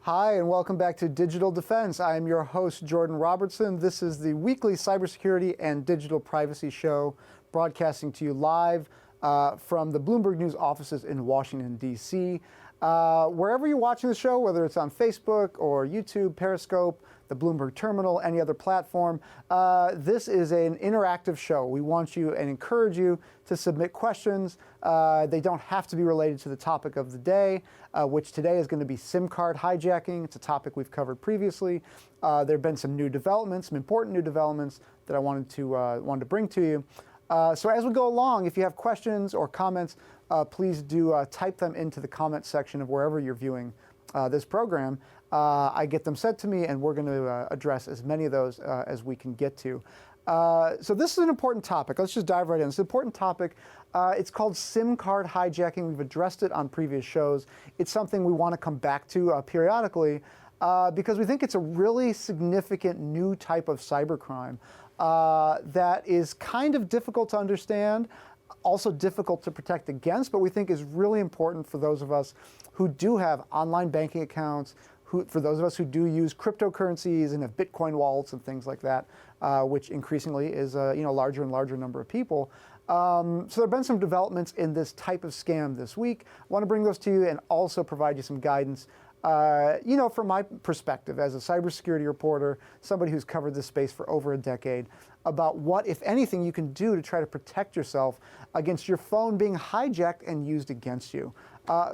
Hi, and welcome back to Digital Defense. I am your host, Jordan Robertson. This is the weekly cybersecurity and digital privacy show broadcasting to you live from the Bloomberg News offices in Washington, D.C. Wherever you're watching the show, whether it's on Facebook or YouTube, Periscope, the Bloomberg Terminal, any other platform, this is an interactive show. We want you and encourage you to submit questions. They don't have to be related to the topic of the day, which today is going to be SIM card hijacking. It's a topic we've covered previously. There have been some new developments, some important new developments that I wanted to bring to you. So as we go along, if you have questions or comments, please do type them into the comment section of wherever you're viewing this program. I get them sent to me, and we're going to address as many of those as we can get to. So this is an important topic. Let's just dive right in. It's an important topic. It's called SIM card hijacking. We've addressed it on previous shows. It's something we want to come back to periodically because we think it's a really significant new type of cybercrime that is kind of difficult to understand, also difficult to protect against, but we think is really important for those of us who do have online banking accounts, for those of us who do use cryptocurrencies and have Bitcoin wallets and things like that, which increasingly is a larger and larger number of people. So there have been some developments in this type of scam this week. I want to bring those to you and also provide you some guidance. From my perspective as a cybersecurity reporter, somebody who's covered this space for over a decade, about what, if anything, you can do to try to protect yourself against your phone being hijacked and used against you.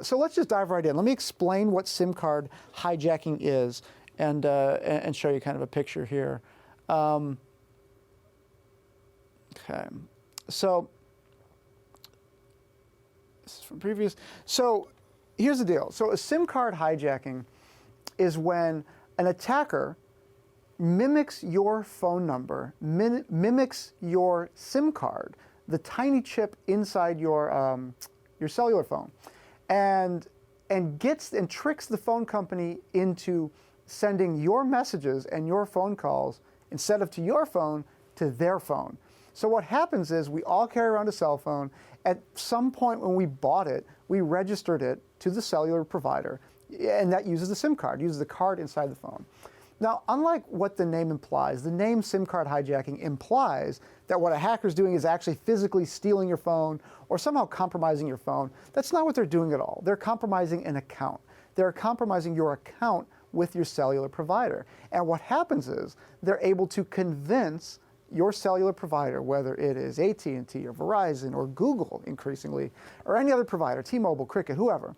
So let's just dive right in. Let me explain what SIM card hijacking is and show you kind of a picture here. Okay, so this is from previous. So here's the deal. So a SIM card hijacking is when an attacker mimics your phone number, mimics your SIM card, the tiny chip inside your cellular phone, and tricks the phone company into sending your messages and your phone calls instead of to your phone to their phone. So what happens is we all carry around a cell phone. At some point when we bought it, we registered it to the cellular provider, and that uses the SIM card, uses the card inside the phone. Now, unlike what the name implies, the name SIM card hijacking implies that what a hacker's doing is actually physically stealing your phone or somehow compromising your phone. That's not what they're doing at all. They're compromising an account. They're compromising your account with your cellular provider. And what happens is they're able to convince your cellular provider, whether it is AT&T or Verizon or Google increasingly, or any other provider, T-Mobile, Cricket, whoever,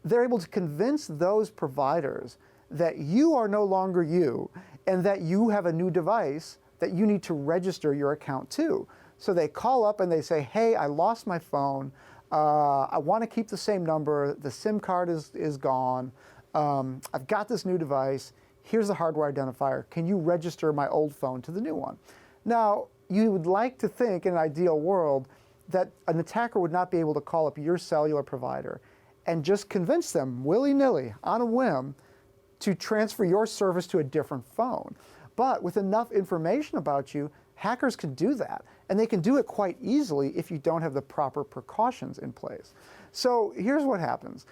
they're able to convince those providers that you are no longer you and that you have a new device that you need to register your account to. So they call up and they say, hey, I lost my phone. I want to keep the same number. The SIM card is gone. I've got this new device. Here's the hardware identifier. Can you register my old phone to the new one? Now, you would like to think in an ideal world that an attacker would not be able to call up your cellular provider and just convince them willy-nilly on a whim to transfer your service to a different phone. But with enough information about you, hackers can do that. And they can do it quite easily if you don't have the proper precautions in place. So here's what happens.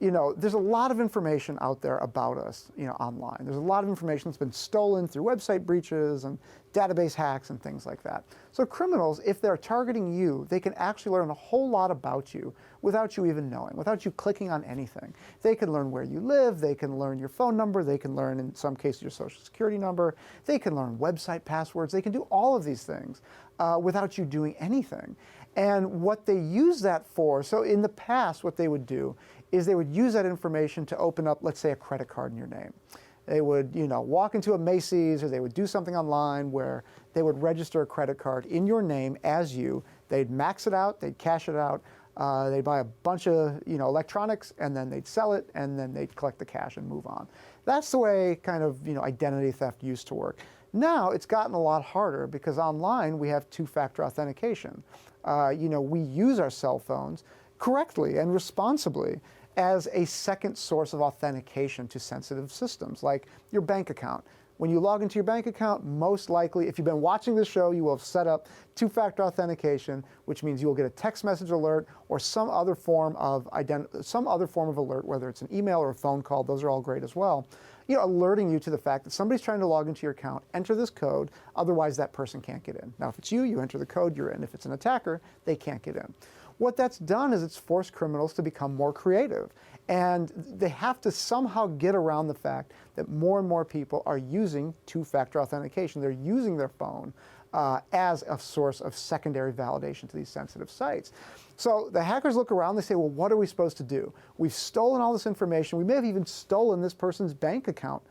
There's a lot of information out there about us, online. There's a lot of information that's been stolen through website breaches and database hacks and things like that. So criminals, if they're targeting you, they can actually learn a whole lot about you without you even knowing, without you clicking on anything. They can learn where you live, they can learn your phone number, they can learn, in some cases, your social security number, they can learn website passwords, they can do all of these things without you doing anything. And what they use that for, so in the past, what they would do is they would use that information to open up, let's say, a credit card in your name. They would, walk into a Macy's, or they would do something online where they would register a credit card in your name as you. They'd max it out, they'd cash it out, they'd buy a bunch of, electronics, and then they'd sell it, and then they'd collect the cash and move on. That's the way kind of, identity theft used to work. Now it's gotten a lot harder because online we have two-factor authentication. We use our cell phones correctly and responsibly as a second source of authentication to sensitive systems like your bank account. When you log into your bank account, most likely, if you've been watching this show, you will have set up two-factor authentication, which means you will get a text message alert or some other form of alert, whether it's an email or a phone call. Those are all great as well. Alerting you to the fact that somebody's trying to log into your account. Enter this code, otherwise that person can't get in. Now, if it's you, you enter the code, you're in. If it's an attacker, they can't get in. What that's done is it's forced criminals to become more creative. And they have to somehow get around the fact that more and more people are using two-factor authentication. They're using their phone as a source of secondary validation to these sensitive sites. So the hackers look around, they say, well, what are we supposed to do? We've stolen all this information. We may have even stolen this person's bank account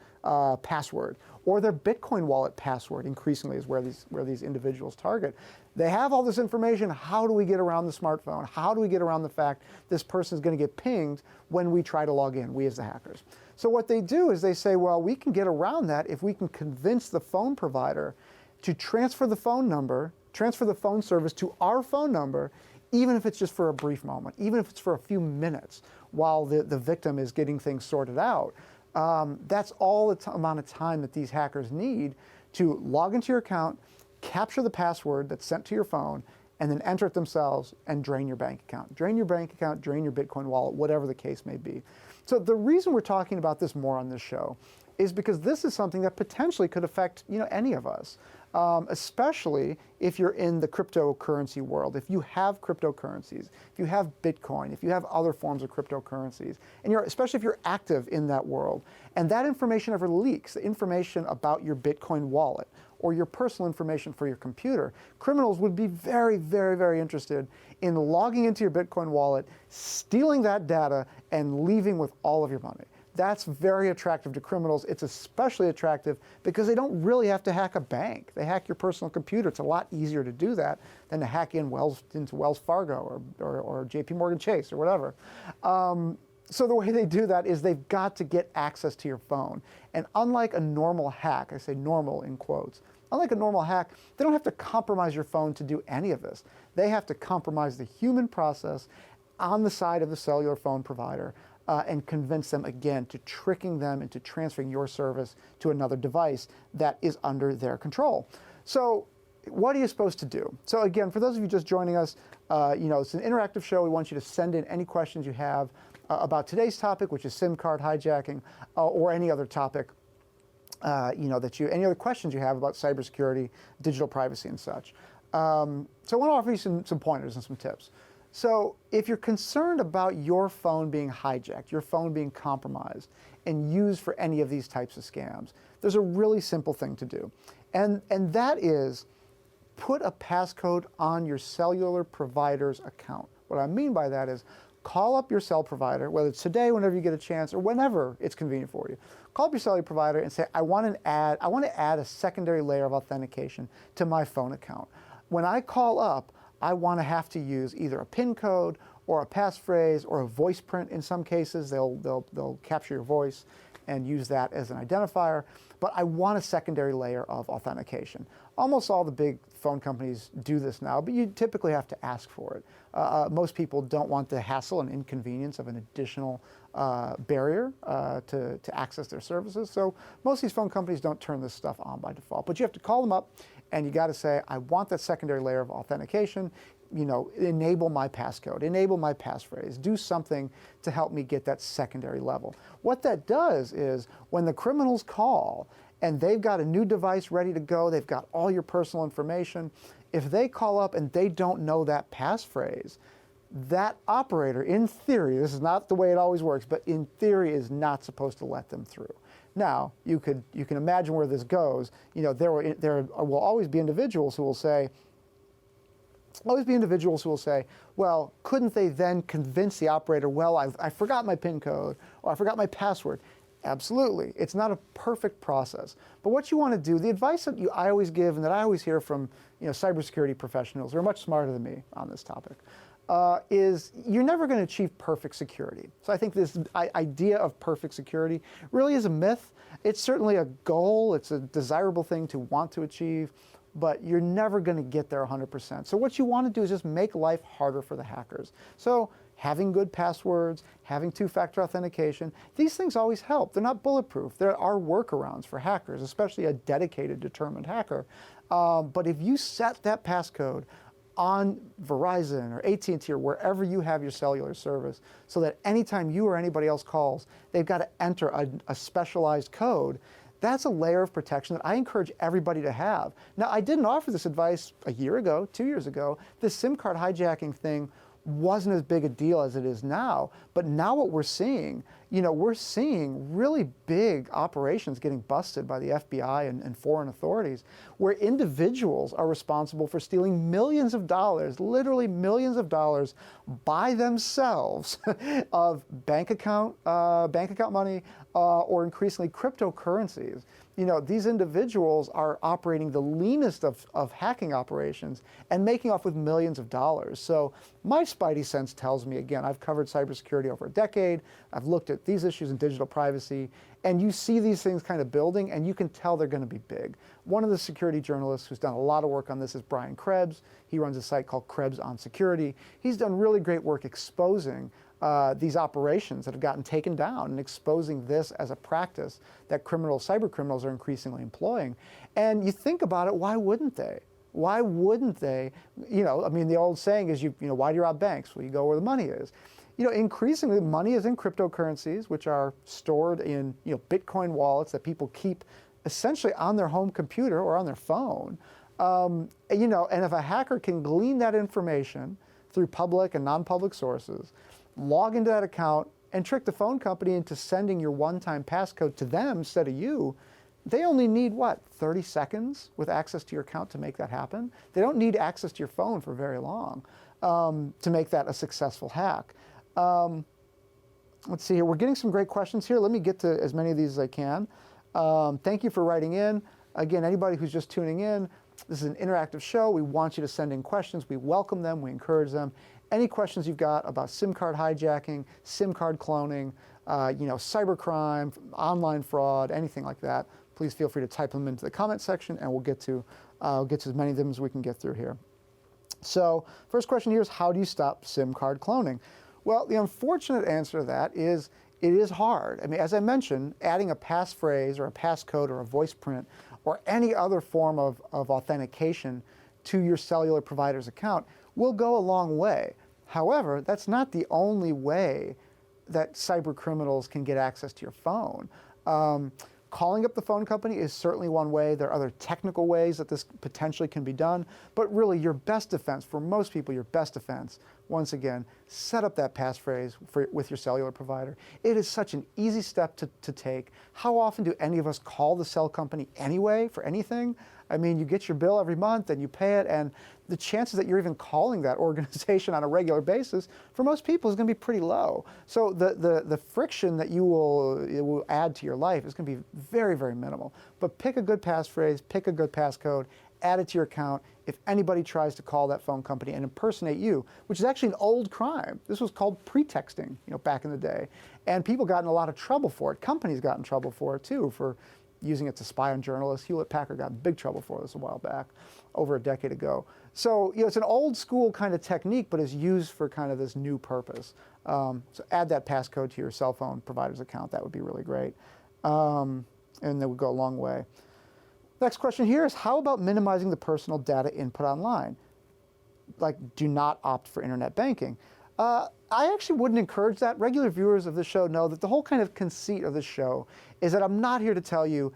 password or their Bitcoin wallet password, increasingly is where these individuals target. They have all this information. How do we get around the smartphone? How do we get around the fact this person is going to get pinged when we try to log in, we as the hackers? So what they do is they say, well, we can get around that if we can convince the phone provider to transfer the phone number, transfer the phone service to our phone number, even if it's just for a brief moment, even if it's for a few minutes while the victim is getting things sorted out. That's all the amount of time that these hackers need to log into your account, capture the password that's sent to your phone, and then enter it themselves and drain your bank account. Drain your bank account, drain your Bitcoin wallet, whatever the case may be. So the reason we're talking about this more on this show is because this is something that potentially could affect any of us. Especially if you're in the cryptocurrency world, if you have cryptocurrencies, if you have Bitcoin, if you have other forms of cryptocurrencies, and especially if you're active in that world, and that information ever leaks, the information about your Bitcoin wallet or your personal information for your computer, criminals would be very, very, very interested in logging into your Bitcoin wallet, stealing that data, and leaving with all of your money. That's very attractive to criminals. It's especially attractive because they don't really have to hack a bank. They hack your personal computer. It's a lot easier to do that than to hack into Wells Fargo or JP Morgan Chase or whatever. So the way they do that is they've got to get access to your phone. And unlike a normal hack, I say normal in quotes, unlike a normal hack, they don't have to compromise your phone to do any of this. They have to compromise the human process on the side of the cellular phone provider and convince them again to tricking them into transferring your service to another device that is under their control. So what are you supposed to do? So again, for those of you just joining us, it's an interactive show. We want you to send in any questions you have about today's topic, which is SIM card hijacking, or any other topic, any other questions you have about cybersecurity, digital privacy, and such. So I want to offer you some pointers and some tips. So if you're concerned about your phone being hijacked, your phone being compromised and used for any of these types of scams, there's a really simple thing to do. And that is put a passcode on your cellular provider's account. What I mean by that is call up your cell provider, whether it's today, whenever you get a chance, or whenever it's convenient for you. Call up your cellular provider and say, I want to add a secondary layer of authentication to my phone account. When I call up, I want to have to use either a PIN code or a passphrase or a voice print. In some cases, they'll capture your voice and use that as an identifier. But I want a secondary layer of authentication. Almost all the big phone companies do this now, but you typically have to ask for it. Most people don't want the hassle and inconvenience of an additional barrier to access their services. So most of these phone companies don't turn this stuff on by default. But you have to call them up and you got to say, I want that secondary layer of authentication. Enable my passcode, enable my passphrase, do something to help me get that secondary level. What that does is when the criminals call and they've got a new device ready to go, they've got all your personal information, if they call up and they don't know that passphrase, that operator, in theory, this is not the way it always works, but in theory is not supposed to let them through. Now, you can imagine where this goes. There will always be individuals who will say, well, couldn't they then convince the operator, well, I forgot my PIN code or I forgot my password? Absolutely. It's not a perfect process. But what you want to do, the advice that I always give and that I always hear from cybersecurity professionals who are much smarter than me on this topic, is you're never going to achieve perfect security. So I think this idea of perfect security really is a myth. It's certainly a goal. It's a desirable thing to want to achieve, but you're never going to get there 100%. So what you want to do is just make life harder for the hackers. So having good passwords, having two-factor authentication, these things always help. They're not bulletproof. There are workarounds for hackers, especially a dedicated, determined hacker. But if you set that passcode on Verizon or AT&T or wherever you have your cellular service, so that anytime you or anybody else calls, they've got to enter a specialized code, that's a layer of protection that I encourage everybody to have. Now, I didn't offer this advice a year ago, 2 years ago. This SIM card hijacking thing wasn't as big a deal as it is now. But now what we're seeing, we're seeing really big operations getting busted by the FBI and foreign authorities, where individuals are responsible for stealing millions of dollars, literally millions of dollars by themselves of bank account money, or increasingly cryptocurrencies. These individuals are operating the leanest of hacking operations and making off with millions of dollars. So my spidey sense tells me, again, I've covered cybersecurity over a decade. I've looked at these issues in digital privacy, and you see these things kind of building, and you can tell they're going to be big. One of the security journalists who's done a lot of work on this is Brian Krebs. He runs a site called Krebs on Security. He's done really great work exposing these operations that have gotten taken down and exposing this as a practice that cyber criminals are increasingly employing. And you think about it, why wouldn't they? Why wouldn't they? The old saying is, why do you rob banks? Well, you go where the money is. Increasingly, money is in cryptocurrencies, which are stored in, Bitcoin wallets that people keep essentially on their home computer or on their phone. And if a hacker can glean that information through public and non-public sources, log into that account, and trick the phone company into sending your one-time passcode to them instead of you, they only need, 30 seconds with access to your account to make that happen? They don't need access to your phone for very long to make that a successful hack. Let's see here. We're getting some great questions here. Let me get to as many of these as I can. Thank you for writing in. Again, anybody who's just tuning in, this is an interactive show. We want you to send in questions. We welcome them. We encourage them. Any questions you've got about SIM card hijacking, SIM card cloning, cybercrime, online fraud, anything like that, please feel free to type them into the comment section, and we'll get to as many of them as we can get through here. So, first question here is, how do you stop SIM card cloning? Well, the unfortunate answer to that is it is hard. As I mentioned, adding a passphrase or a passcode or a voice print or any other form of authentication to your cellular provider's account will go a long way. However, that's not the only way that cyber criminals can get access to your phone. Calling up the phone company is certainly one way. There are other technical ways that this potentially can be done. But really, your best defense, for most people, your best defense, once again, set up that passphrase with your cellular provider. It is such an easy step to take. How often do any of us call the cell company anyway for anything? You get your bill every month and you pay it, and the chances that you're even calling that organization on a regular basis for most people is going to be pretty low. So the friction that it will add to your life is going to be very, very minimal. But pick a good passphrase, pick a good passcode, add it to your account. If anybody tries to call that phone company and impersonate you, which is actually an old crime. This was called pretexting, back in the day. And people got in a lot of trouble for it. Companies got in trouble for it too, for using it to spy on journalists. Hewlett-Packard got in big trouble for this a while back, over a decade ago. So, it's an old school kind of technique, but is used for kind of this new purpose. So add that passcode to your cell phone provider's account. That would be really great. And that would go a long way. Next question here is, how about minimizing the personal data input online? Like, do not opt for internet banking. I actually wouldn't encourage that. Regular viewers of the show know that the whole kind of conceit of the show is that I'm not here to tell you,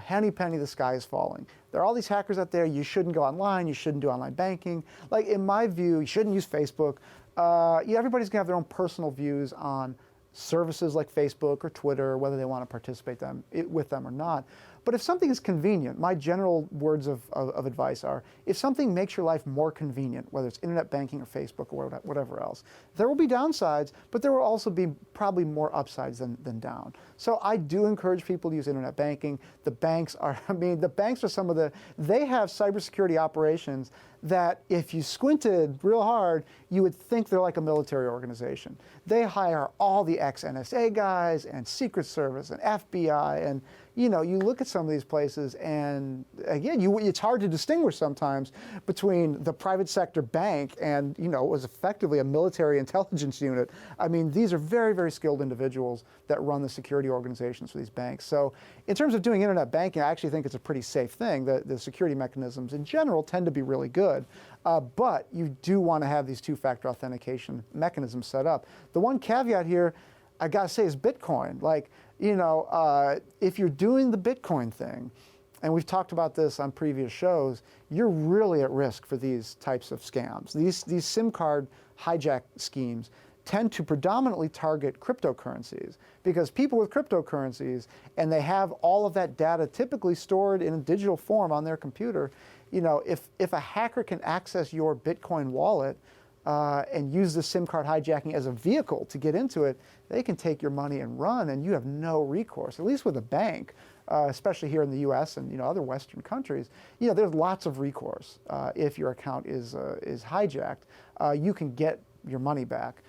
henny penny, the sky is falling. There are all these hackers out there. You shouldn't go online. You shouldn't do online banking. Like, in my view, you shouldn't use Facebook. Everybody's going to have their own personal views on services like Facebook or Twitter, whether they want to participate with them or not. But if something is convenient, my general words of advice are, if something makes your life more convenient, whether it's internet banking or Facebook or whatever else, there will be downsides, but there will also be probably more upsides than down. So I do encourage people to use internet banking. The banks are, they have cybersecurity operations that if you squinted real hard, you would think they're like a military organization. They hire all the ex-NSA guys and Secret Service and FBI, and you look at some of these places, and again, it's hard to distinguish sometimes between the private sector bank and what was effectively a military intelligence unit. I mean, these are very, very skilled individuals that run the security organizations for these banks. So in terms of doing internet banking, I actually think it's a pretty safe thing. The security mechanisms in general tend to be really good. But you do want to have these two-factor authentication mechanisms set up. The one caveat here, I gotta say, is Bitcoin. Like, if you're doing the Bitcoin thing, and we've talked about this on previous shows, you're really at risk for these types of scams. These SIM card hijack schemes tend to predominantly target cryptocurrencies, because people with cryptocurrencies, and they have all of that data typically stored in a digital form on their computer, if a hacker can access your Bitcoin wallet and use the SIM card hijacking as a vehicle to get into it, they can take your money and run, and you have no recourse, at least with a bank, especially here in the US and other Western countries. There's lots of recourse if your account is hijacked. You can get your money back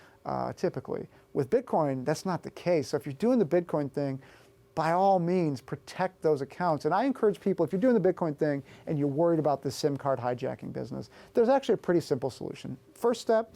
typically. With Bitcoin, that's not the case. So if you're doing the Bitcoin thing, by all means, protect those accounts. And I encourage people, if you're doing the Bitcoin thing and you're worried about the SIM card hijacking business, there's actually a pretty simple solution. First step,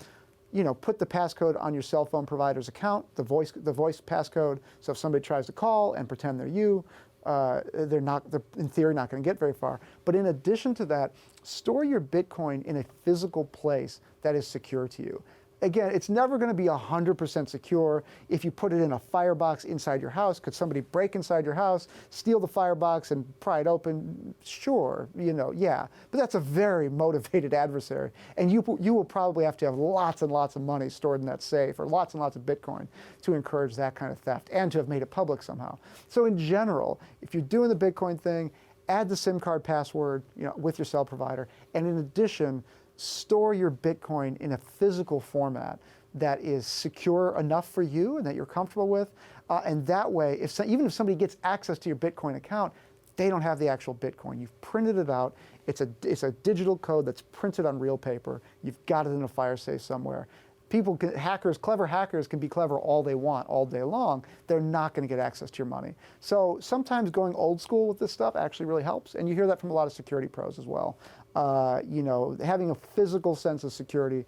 put the passcode on your cell phone provider's account, the voice passcode. So if somebody tries to call and pretend they're you, they're in theory not going to get very far. But in addition to that, store your Bitcoin in a physical place that is secure to you. Again, it's never going to be 100% secure if you put it in a firebox inside your house. Could somebody break inside your house, steal the firebox, and pry it open? Sure, yeah. But that's a very motivated adversary. And you will probably have to have lots and lots of money stored in that safe, or lots and lots of Bitcoin to encourage that kind of theft, and to have made it public somehow. So in general, if you're doing the Bitcoin thing, add the SIM card password with your cell provider. And in addition, store your Bitcoin in a physical format that is secure enough for you and that you're comfortable with. And that way, even if somebody gets access to your Bitcoin account, they don't have the actual Bitcoin. You've printed it out. It's a digital code that's printed on real paper. You've got it in a fire safe somewhere. Clever hackers can be clever all they want, all day long. They're not going to get access to your money. So sometimes going old school with this stuff actually really helps. And you hear that from a lot of security pros as well. Having a physical sense of security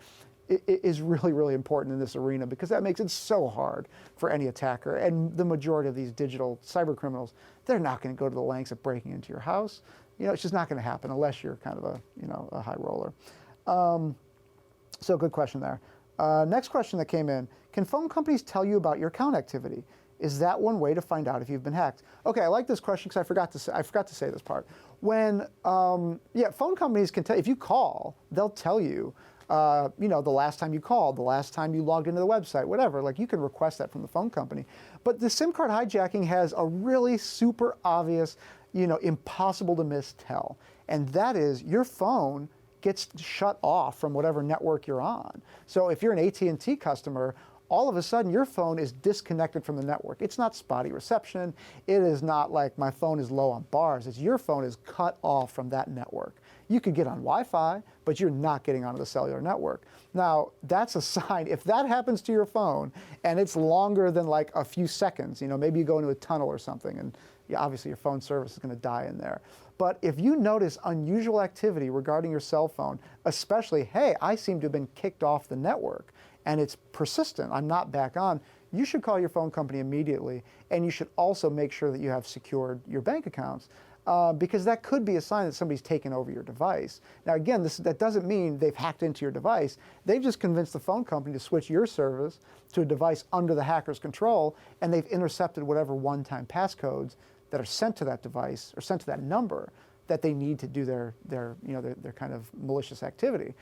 is really, really important in this arena, because that makes it so hard for any attacker. And the majority of these digital cyber criminals, they're not going to go to the lengths of breaking into your house. It's just not going to happen unless you're kind of a high roller. So good question there. Next question that came in: can phone companies tell you about your account activity? Is that one way to find out if you've been hacked? Okay, I like this question because I forgot to say this part. When phone companies can tell, if you call, they'll tell you, the last time you called, the last time you logged into the website, whatever. Like, you can request that from the phone company. But the SIM card hijacking has a really super obvious, impossible to miss tell, and that is your phone gets shut off from whatever network you're on. So if you're an AT&T customer, all of a sudden your phone is disconnected from the network. It's not spotty reception. It is not like my phone is low on bars. It's your phone is cut off from that network. You could get on Wi-Fi, but you're not getting onto the cellular network. Now, that's a sign. If that happens to your phone and it's longer than like a few seconds, maybe you go into a tunnel or something, and obviously your phone service is going to die in there. But if you notice unusual activity regarding your cell phone, especially, hey, I seem to have been kicked off the network, and it's persistent, I'm not back on, you should call your phone company immediately. And you should also make sure that you have secured your bank accounts, because that could be a sign that somebody's taken over your device. Now again, that doesn't mean they've hacked into your device. They've just convinced the phone company to switch your service to a device under the hacker's control, and they've intercepted whatever one-time passcodes that are sent to that device or sent to that number that they need to do their kind of malicious activity.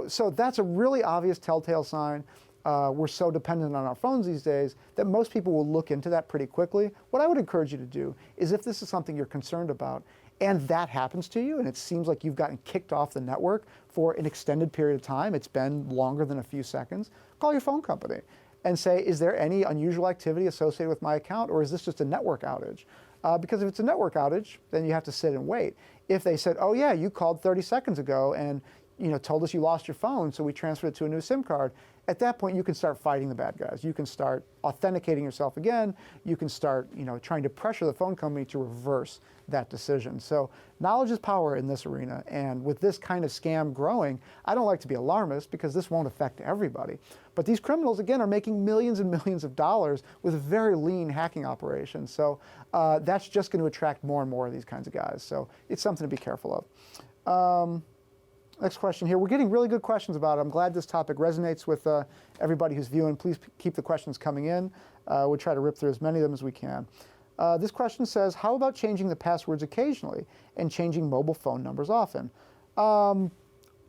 So that's a really obvious telltale sign. We're so dependent on our phones these days that most people will look into that pretty quickly. What I would encourage you to do is, if this is something you're concerned about and that happens to you and it seems like you've gotten kicked off the network for an extended period of time, it's been longer than a few seconds, call your phone company and say, is there any unusual activity associated with my account, or is this just a network outage? Because if it's a network outage, then you have to sit and wait. If they said, oh yeah, you called 30 seconds ago and told us you lost your phone, so we transferred it to a new SIM card. At that point, you can start fighting the bad guys. You can start authenticating yourself again. You can start, trying to pressure the phone company to reverse that decision. So knowledge is power in this arena. And with this kind of scam growing, I don't like to be alarmist because this won't affect everybody. But these criminals, again, are making millions and millions of dollars with very lean hacking operations. So that's just going to attract more and more of these kinds of guys. So it's something to be careful of. Next question here. We're getting really good questions about it. I'm glad this topic resonates with everybody who's viewing. Please keep the questions coming in. We'll try to rip through as many of them as we can. This question says, how about changing the passwords occasionally and changing mobile phone numbers often? Well,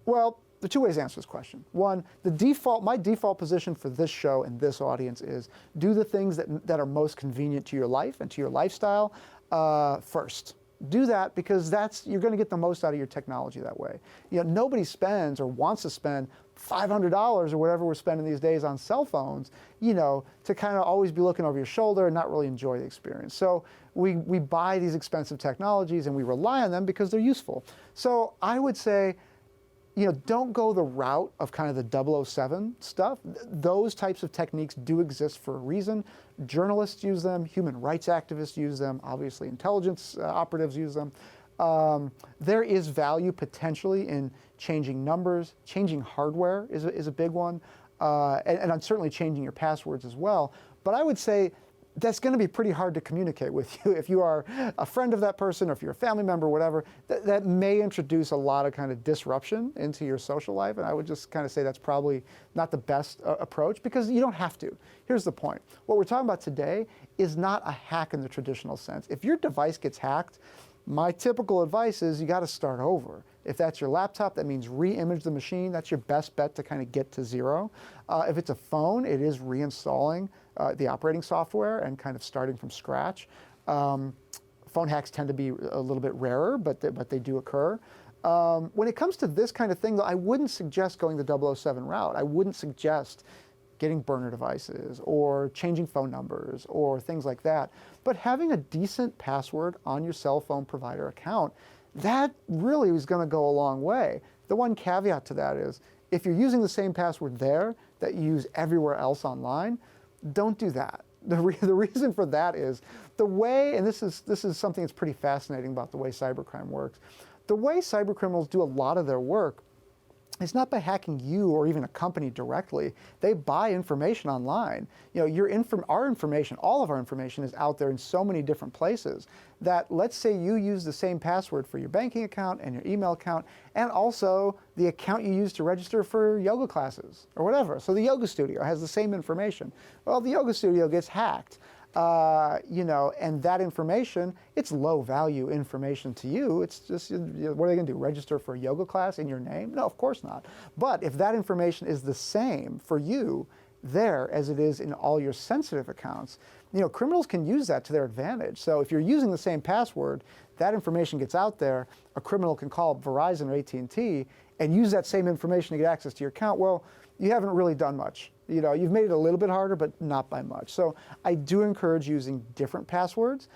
there are two ways to answer this question. One, my default position for this show and this audience is do the things that are most convenient to your life and to your lifestyle first. Do that because you're going to get the most out of your technology that way. Nobody spends or wants to spend $500 or whatever we're spending these days on cell phones, to kind of always be looking over your shoulder and not really enjoy the experience. So we buy these expensive technologies and we rely on them because they're useful. So I would say, don't go the route of kind of the 007 stuff. Those types of techniques do exist for a reason. Journalists use them, human rights activists use them, obviously intelligence operatives use them. There is value potentially in changing numbers. Changing hardware is a big one, and certainly changing your passwords as well. But I would say that's going to be pretty hard to communicate with you. If you are a friend of that person or if you're a family member or whatever, that may introduce a lot of kind of disruption into your social life. And I would just kind of say that's probably not the best approach because you don't have to. Here's the point. What we're talking about today is not a hack in the traditional sense. If your device gets hacked, my typical advice is you got to start over. If that's your laptop, that means re-image the machine. That's your best bet to kind of get to zero. If it's a phone, it is reinstalling the operating software and kind of starting from scratch. Phone hacks tend to be a little bit rarer, but they do occur. When it comes to this kind of thing, though, I wouldn't suggest going the 007 route. I wouldn't suggest getting burner devices or changing phone numbers or things like that. But having a decent password on your cell phone provider account, that really is going to go a long way. The one caveat to that is if you're using the same password there that you use everywhere else online, don't do that. The reason for that is the way, and this is something that's pretty fascinating about the way cybercrime works, the way cybercriminals do a lot of their work is not by hacking you or even a company directly. They buy information online. Our information, all of our information is out there in so many different places that let's say you use the same password for your banking account and your email account and also the account you use to register for yoga classes or whatever. So the yoga studio has the same information. Well, the yoga studio gets hacked. And that information, it's low value information to you. It's just, what are they going to do? Register for a yoga class in your name? No, of course not. But if that information is the same for you there as it is in all your sensitive accounts, criminals can use that to their advantage. So if you're using the same password, that information gets out there, a criminal can call up Verizon or AT&T and use that same information to get access to your account. Well, you haven't really done much. You've made it a little bit harder, but not by much. So I do encourage using different passwords,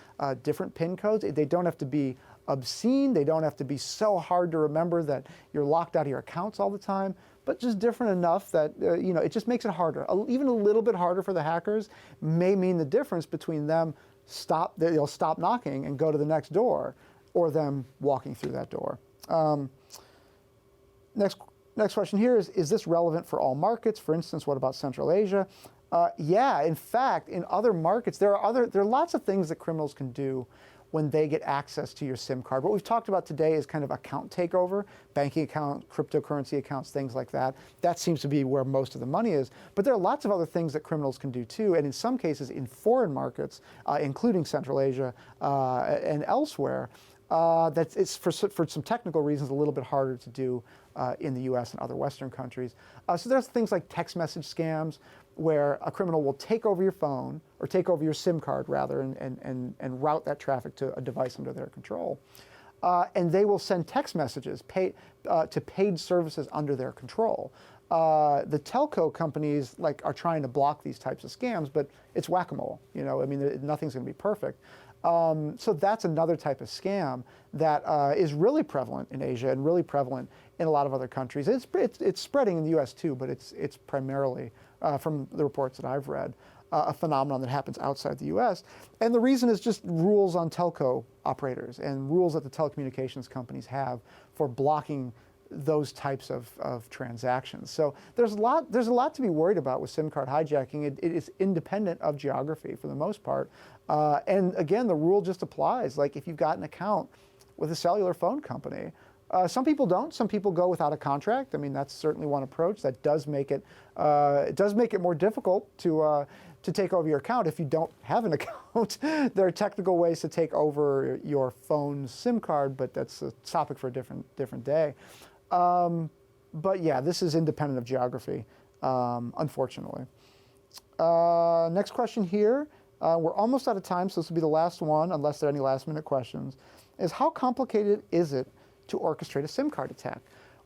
different PIN codes. They don't have to be obscene. They don't have to be so hard to remember that you're locked out of your accounts all the time, but just different enough that, it just makes it harder. Even a little bit harder for the hackers may mean the difference between they'll stop knocking and go to the next door or them walking through that door. Next question here is this relevant for all markets? For instance, what about Central Asia? Yeah, in fact, in other markets, there are lots of things that criminals can do when they get access to your SIM card. What we've talked about today is kind of account takeover, banking account, cryptocurrency accounts, things like that. That seems to be where most of the money is. But there are lots of other things that criminals can do too, and in some cases in foreign markets, including Central Asia and elsewhere, it's for some technical reasons a little bit harder to do in the US and other Western countries. So there's things like text message scams where a criminal will take over your phone or take over your SIM card rather and route that traffic to a device under their control. And they will send text messages to paid services under their control. The telco companies are trying to block these types of scams, but it's whack-a-mole. Nothing's going to be perfect. So that's another type of scam that is really prevalent in Asia and really prevalent in a lot of other countries. It's spreading in the U.S. too, but it's primarily, from the reports that I've read, a phenomenon that happens outside the U.S. And the reason is just rules on telco operators and rules that the telecommunications companies have for blocking those types of transactions. So there's a lot to be worried about with SIM card hijacking. It is independent of geography for the most part. And again, the rule just applies. Like if you've got an account with a cellular phone company, some people don't. Some people go without a contract. I mean, that's certainly one approach. That does make it more difficult to take over your account if you don't have an account. There are technical ways to take over your phone's SIM card, but that's a topic for a different day. But yeah, this is independent of geography, unfortunately. Next question here. We're almost out of time, so this will be the last one, unless there are any last-minute questions, is how complicated is it to orchestrate a SIM card attack?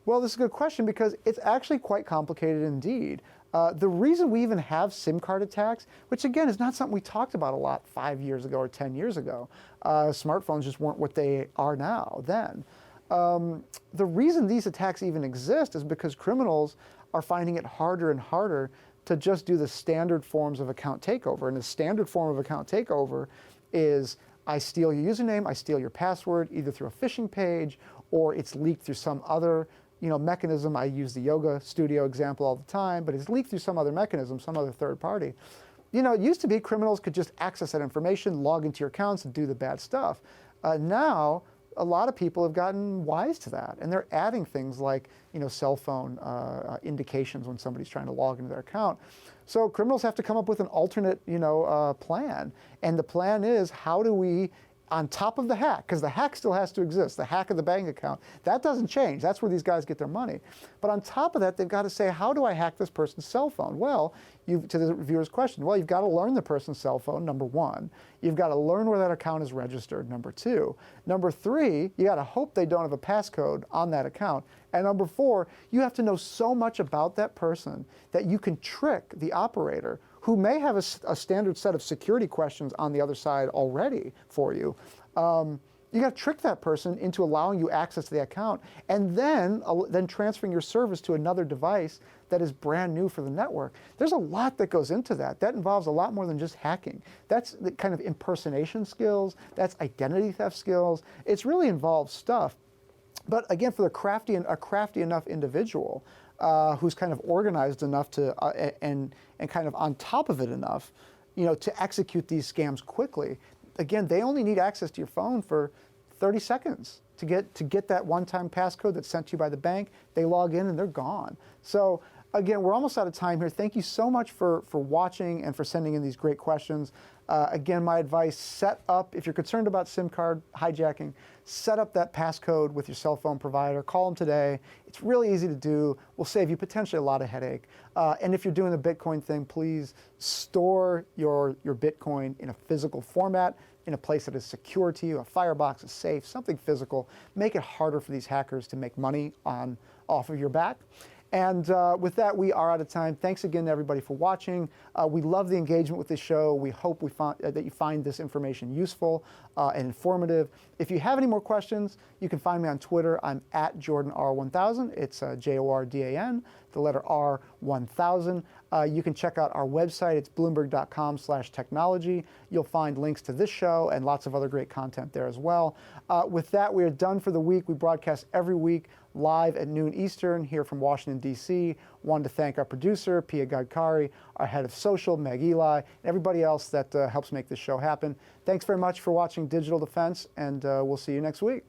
Well, this is a good question because it's actually quite complicated indeed. The reason we even have SIM card attacks, which again is not something we talked about a lot 5 years ago or 10 years ago. Smartphones just weren't what they are now then. The reason these attacks even exist is because criminals are finding it harder and harder to just do the standard forms of account takeover. And the standard form of account takeover is I steal your username, I steal your password, either through a phishing page or it's leaked through some other mechanism. I use the yoga studio example all the time, but it's leaked through some other mechanism, some other third party. It used to be criminals could just access that information, log into your accounts, and do the bad stuff. Now, a lot of people have gotten wise to that, and they're adding things like, cell phone indications when somebody's trying to log into their account. So criminals have to come up with an alternate, plan, and the plan is how do we, on top of the hack, because the hack still has to exist, the hack of the bank account, that doesn't change. That's where these guys get their money. But on top of that, they've got to say, how do I hack this person's cell phone? Well, to the viewer's question, well, you've got to learn the person's cell phone, number one. You've got to learn where that account is registered, number two. Number three, you got to hope they don't have a passcode on that account. And number four, you have to know so much about that person that you can trick the operator who may have a standard set of security questions on the other side already for you. You got to trick that person into allowing you access to the account and then transferring your service to another device that is brand new for the network. There's a lot that goes into that. That involves a lot more than just hacking. That's the kind of impersonation skills. That's identity theft skills. It's really involved stuff. But again, for a crafty enough individual who's kind of organized enough to and kind of on top of it enough, to execute these scams quickly. Again, they only need access to your phone for 30 seconds to get that one-time passcode that's sent to you by the bank. They log in and they're gone. So again, we're almost out of time here. Thank you so much for watching and for sending in these great questions. Again, my advice, set up, if you're concerned about SIM card hijacking, set up that passcode with your cell phone provider. Call them today. It's really easy to do. Will save you potentially a lot of headache. And if you're doing the Bitcoin thing, please store your Bitcoin in a physical format, in a place that is secure to you, a firebox, a safe, something physical. Make it harder for these hackers to make money off of your back. And with that, we are out of time. Thanks again to everybody for watching. We love the engagement with this show. We hope that you find this information useful and informative. If you have any more questions, you can find me on Twitter. I'm at JordanR1000. It's Jordan, the letter R1000. You can check out our website. It's bloomberg.com/technology. You'll find links to this show and lots of other great content there as well. With that, we are done for the week. We broadcast every week live at noon Eastern here from Washington, D.C. Wanted to thank our producer, Pia Gadkari, our head of social, Meg Eli, and everybody else that helps make this show happen. Thanks very much for watching Digital Defense, and we'll see you next week.